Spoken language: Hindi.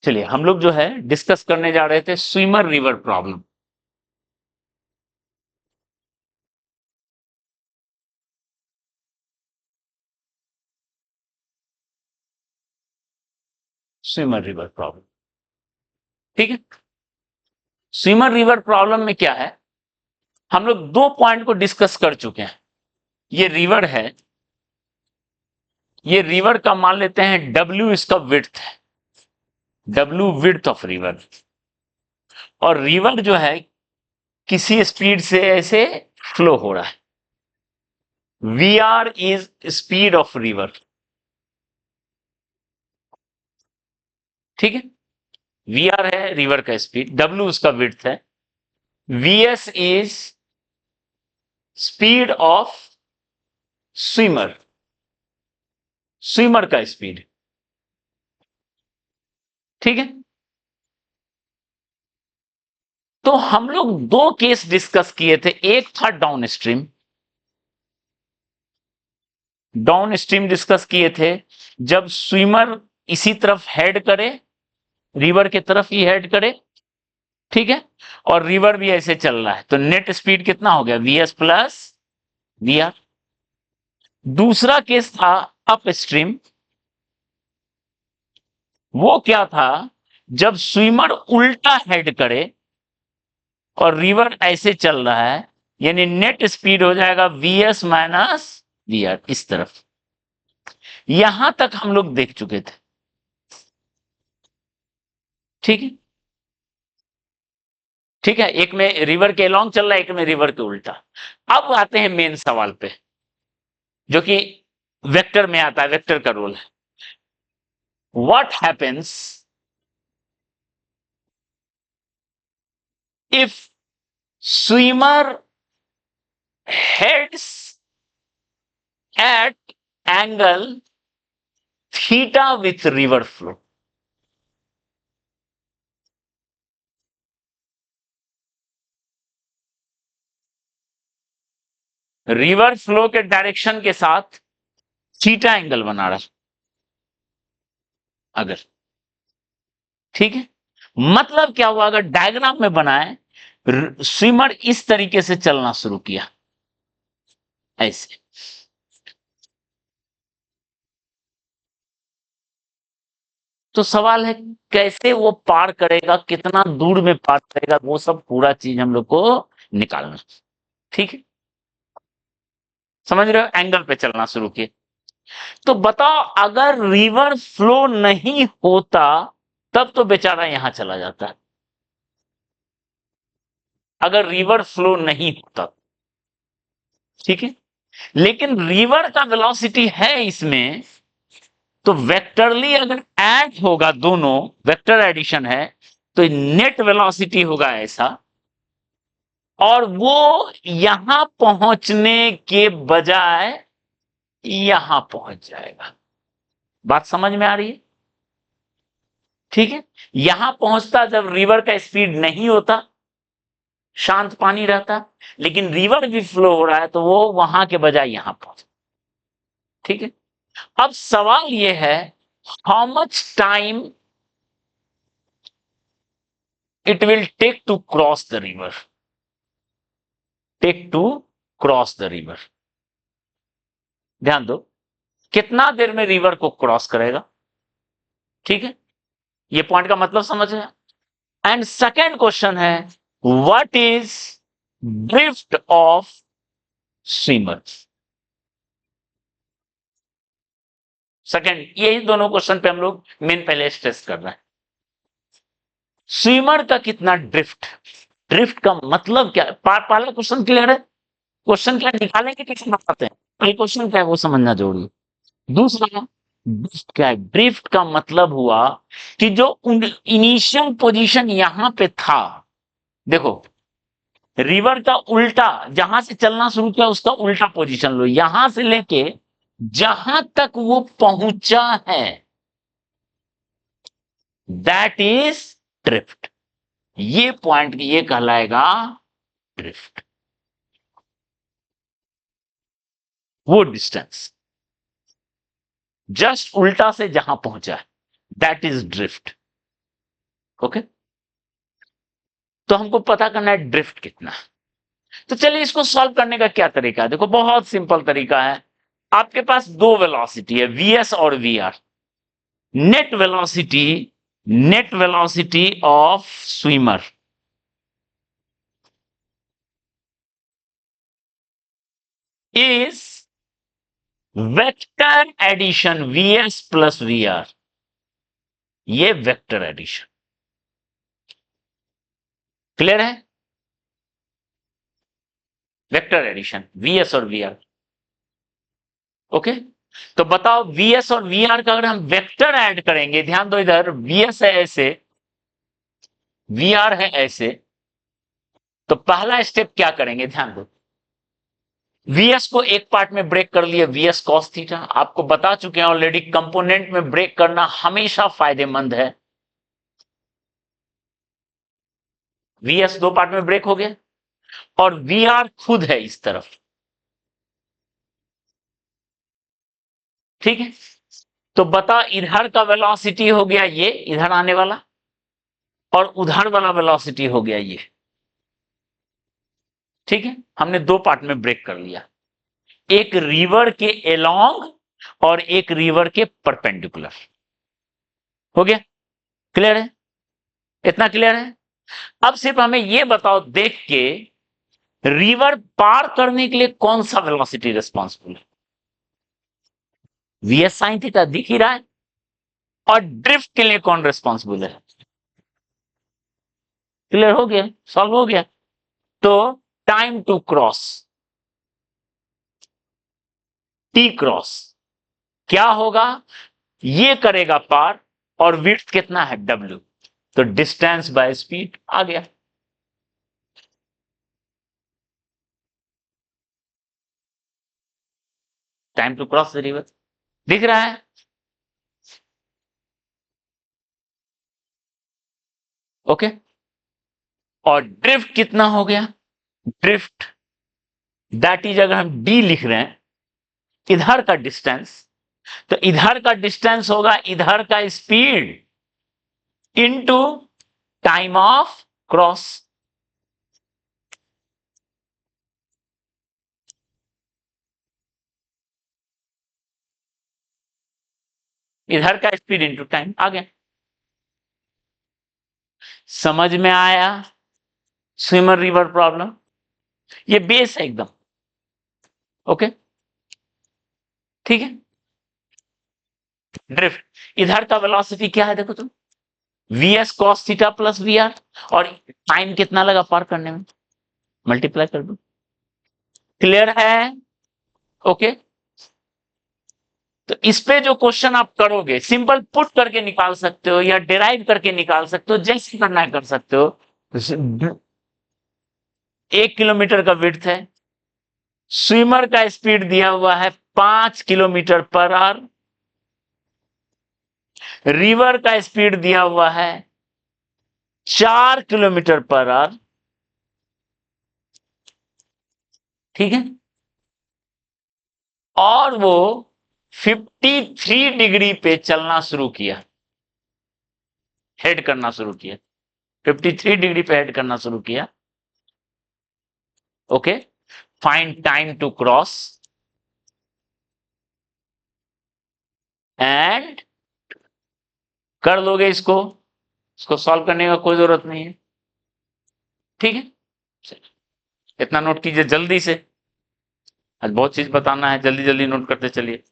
चलिए हम लोग जो है डिस्कस करने जा रहे थे swimmer river problem. Swimmer river problem, ठीक है। स्विमर रिवर प्रॉब्लम में क्या है, हम लोग दो पॉइंट को डिस्कस कर चुके हैं। ये रिवर है, ये रिवर का मान लेते हैं W इसका विड्थ है, W विड्थ ऑफ रिवर। और रिवर जो है किसी स्पीड से ऐसे फ्लो हो रहा है। VR is speed of river, ठीक है। VR है रिवर का स्पीड, W उसका विड्थ है, VS is speed of swimmer, swimmer का स्पीड, ठीक है। तो हम लोग दो केस डिस्कस किए थे, एक था down stream, down stream discuss किए थे जब स्विमर इसी तरफ हेड करे, रिवर की तरफ ही हेड करे, ठीक है। और रिवर भी ऐसे चल रहा है तो नेट स्पीड कितना हो गया, VS प्लस VR। दूसरा केस था अप स्ट्रीम, वो क्या था, जब स्विमर उल्टा हेड करे और रिवर ऐसे चल रहा है, यानी नेट स्पीड हो जाएगा VS माइनस VR इस तरफ। यहां तक हम लोग देख चुके थे, ठीक है। ठीक है, एक में रिवर के लॉन्ग चल रहा है, एक में रिवर के उल्टा। अब आते हैं मेन सवाल पे, जो कि वेक्टर में आता है, वेक्टर का रोल है। What happens if swimmer heads at angle theta with river flow. River flow के डायरेक्शन के साथ थीटा एंगल बना रहा है अगर, ठीक है। मतलब क्या हुआ, अगर डायग्राम में बनाए, स्विमर इस तरीके से चलना शुरू किया ऐसे, तो सवाल है कैसे वो पार करेगा, कितना दूर में पार करेगा, वो सब पूरा चीज हम लोग को निकालना, ठीक है। समझ रहे हो, एंगल पे चलना शुरू किए। तो बताओ अगर रिवर फ्लो नहीं होता तब तो बेचारा यहां चला जाता, अगर रिवर फ्लो नहीं होता, ठीक है। लेकिन रिवर का वेलोसिटी है इसमें, तो वेक्टरली अगर ऐड होगा, दोनों वेक्टर एडिशन है, तो नेट वेलोसिटी होगा ऐसा, और वो यहां पहुंचने के बजाय यहां पहुंच जाएगा। बात समझ में आ रही है, ठीक है। यहां पहुंचता जब रिवर का स्पीड नहीं होता, शांत पानी रहता, लेकिन रिवर भी फ्लो हो रहा है तो वो वहां के बजाय यहां पहुंच, ठीक है। अब सवाल यह है, how much time it will take to cross the river, take to cross the river. ध्यान दो, कितना देर में रिवर को क्रॉस करेगा, ठीक है। ये पॉइंट का मतलब समझ रहे हैं। एंड सेकेंड क्वेश्चन है, what is drift of swimmer. Second, यही दोनों क्वेश्चन पे हम लोग मेन पहले स्ट्रेस कर रहे हैं। स्विमर का कितना ड्रिफ्ट, ड्रिफ्ट का मतलब क्या है, पहला क्वेश्चन क्लियर है, क्वेश्चन क्या निकालेंगे, कैसे बताते हैं, पहले क्वेश्चन क्या है वो समझना जरूरी है। दूसरा, ड्रिफ्ट क्या है, ड्रिफ्ट का मतलब हुआ कि जो इनिशियल पोजीशन यहां पे था, देखो रिवर का उल्टा, जहां से चलना शुरू किया उसका उल्टा पोजीशन लो, यहां से लेके जहां तक वो पहुंचा है, दैट इज ड्रिफ्ट। ये पॉइंट ये कहलाएगा ड्रिफ्ट, वो डिस्टेंस जस्ट उल्टा से जहां पहुंचा है, दैट इज ड्रिफ्ट। ओके, तो हमको पता करना है ड्रिफ्ट कितना है। तो चलिए इसको सॉल्व करने का क्या तरीका है, देखो बहुत सिंपल तरीका है। आपके पास दो वेलोसिटी है, वीएस और VR. Net velocity, net velocity of swimmer is vector addition VS plus VR. ये वेक्टर एडिशन क्लियर है, वेक्टर एडिशन वीएस और वीआर। ओके, तो बताओ वीएस और वीआर का अगर हम वेक्टर ऐड करेंगे, ध्यान दो इधर वीएस है ऐसे, वीआर है ऐसे, तो पहला स्टेप क्या करेंगे, ध्यान दो। वीएस को एक पार्ट में ब्रेक कर लिए, वीएस कॉस थीटा। आपको बता चुके हैं ऑलरेडी, कंपोनेंट में ब्रेक करना हमेशा फायदेमंद है। वीएस दो पार्ट में ब्रेक हो गया और वीआर खुद है इस तरफ, ठीक है। तो बता इधर का वेलोसिटी हो गया ये, इधर आने वाला, और उधर वाला वेलोसिटी हो गया ये, ठीक है। हमने दो पार्ट में ब्रेक कर लिया, एक रिवर के एलोंग और एक रिवर के परपेंडिकुलर। हो गया, क्लियर है, इतना क्लियर है। अब सिर्फ हमें यह बताओ देख के, रिवर पार करने के लिए कौन सा वेलोसिटी रिस्पॉन्सिबल है, वीएस साइन थीटा दिख ही रहा है, और ड्रिफ्ट के लिए कौन रिस्पॉन्सिबल है, क्लियर हो गया, सॉल्व हो गया। तो time to cross, T cross क्या होगा, ये करेगा पार, और विड्थ कितना है डब्ल्यू, तो डिस्टेंस बाय स्पीड आ गया। Time to cross the river दिख रहा है, ओके। और ड्रिफ्ट कितना हो गया, ड्रिफ्ट दैट इज, अगर हम डी लिख रहे हैं इधर का डिस्टेंस, तो इधर का डिस्टेंस होगा इधर का speed into time of cross. इधर का स्पीड इनटू टाइम आ गया, समझ में आया स्विमर रिवर प्रॉब्लम, ये बेस है एकदम, ओके, ठीक है। ड्रिफ्ट इधर का वेलोसिटी क्या है देखो तुम, VS cos theta plus VR, और टाइम कितना लगा पार करने में, मल्टीप्लाई कर दो, क्लियर है, ओके। तो इस पे जो क्वेश्चन आप करोगे सिंपल पुट करके निकाल सकते हो या डिराइव करके निकाल सकते हो, जैसे करना है कर सकते हो। 1 किलोमीटर का विड्थ है, स्विमर का स्पीड दिया हुआ है 5 किलोमीटर पर आवर, रिवर का स्पीड दिया हुआ है 4 किलोमीटर पर आवर, ठीक है। और वो 53 डिग्री पे चलना शुरू किया, हेड करना शुरू किया, 53 डिग्री पे हेड करना शुरू किया, okay. Find time to cross and कर लोगे इसको सॉल्व करने का कोई जरूरत नहीं है, ठीक है। इतना नोट कीजिए जल्दी से, आज बहुत चीज बताना है, जल्दी जल्दी नोट करते चलिए।